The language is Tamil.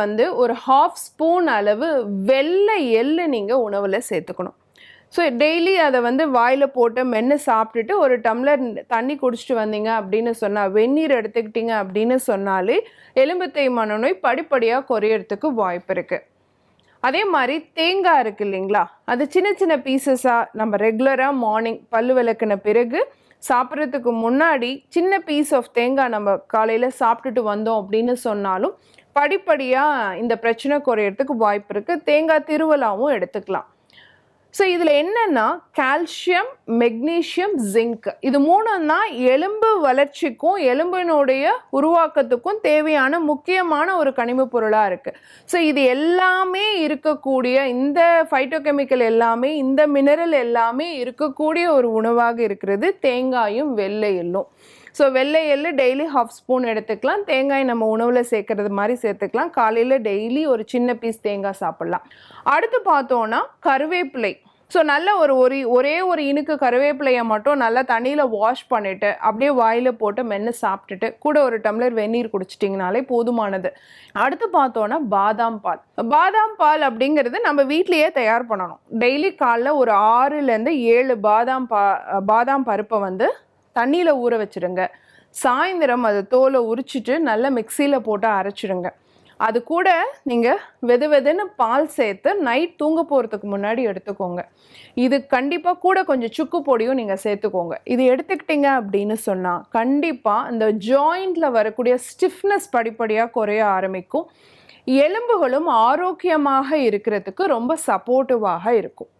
வந்து ஒரு 1/2 ஸ்பூன் அளவு வெள்ளை எள்ளு நீங்கள் உணவில் சேர்த்துக்கணும். ஸோ டெய்லி அதை வந்து வாயில் போட்டு மென்று சாப்பிட்டுட்டு ஒரு டம்ளர் தண்ணி குடிச்சிட்டு வந்தீங்க அப்படின்னு சொன்னால், வெந்நீர் எடுத்துக்கிட்டீங்க அப்படின்னு சொன்னாலே எலும்பு தேய்மான நோய் படிப்படியாக குறையறதுக்கு வாய்ப்பு இருக்குது. அதே மாதிரி தேங்காய் இருக்குது இல்லைங்களா, அது சின்ன சின்ன பீசஸாக நம்ம ரெகுலராக மார்னிங் பல்லு விளக்குன பிறகு சாப்பிட்றதுக்கு முன்னாடி சின்ன பீஸ் ஆஃப் தேங்காய் நம்ம காலையில் சாப்பிட்டுட்டு வந்தோம் அப்படின்னு சொன்னாலும் படிப்படியாக இந்த பிரச்சனை குறையறதுக்கு வாய்ப்பு இருக்குது. தேங்காய் திருவலாவும் எடுத்துக்கலாம். ஸோ இதில் என்னென்னா கால்சியம், மெக்னீஷியம், ஜிங்க் இது மூணும் தான் எலும்பு வளர்ச்சிக்கும் எலும்பினுடைய உருவாக்கத்துக்கும் தேவையான முக்கியமான ஒரு கனிம பொருளாக இருக்குது. ஸோ இது எல்லாமே இருக்கக்கூடிய இந்த ஃபைட்டோகெமிக்கல் எல்லாமே, இந்த மினரல் எல்லாமே இருக்கக்கூடிய ஒரு உணவாக இருக்கிறது தேங்காயும் வெள்ளை எள்ளும். ஸோ வெள்ளை எள்ளு டெய்லி 1/2 ஸ்பூன் எடுத்துக்கலாம். தேங்காய் நம்ம உணவில் சேர்க்கறது மாதிரி சேர்த்துக்கலாம். காலையில் டெய்லி ஒரு சின்ன பீஸ் தேங்காய் சாப்பிட்லாம். அடுத்து பார்த்தோன்னா கருவேப்பிலை. ஸோ நல்ல ஒரே ஒரு இனுக்கு கருவேப்பிலையை மட்டும் நல்லா தண்ணியில் வாஷ் பண்ணிவிட்டு அப்படியே வாயில் போட்டு மென்று சாப்பிட்டுட்டு கூட ஒரு டம்ளர் வெந்நீர் குடிச்சிட்டிங்கனாலே போதுமானது. அடுத்து பார்த்தோன்னா பாதாம் பால். பாதாம் பால் அப்படிங்கிறது நம்ம வீட்லேயே தயார் பண்ணணும். டெய்லி காலைல ஒரு 6லேருந்து 7 பாதாம் பருப்பை வந்து தண்ணியில் ஊற வச்சுடுங்க. சாயந்தரம் அது தோலை உரிச்சிட்டு நல்லா மிக்சியில் போட்டு அரைச்சிடுங்க. அது கூட நீங்கள் வெதுன்னு பால் சேர்த்து நைட் தூங்க போகிறதுக்கு முன்னாடி எடுத்துக்கோங்க. இது கண்டிப்பாக கூட கொஞ்சம் சுக்கு பொடியும் நீங்கள் சேர்த்துக்கோங்க. இது எடுத்துக்கிட்டீங்க அப்படின்னு சொன்னால் கண்டிப்பாக இந்த ஜாயிண்டில் வரக்கூடிய ஸ்டிஃப்னஸ் படிப்படியாக குறைய ஆரம்பிக்கும். எலும்புகளும் ஆரோக்கியமாக இருக்கிறதுக்கு ரொம்ப சப்போர்ட்டிவாக இருக்கும்.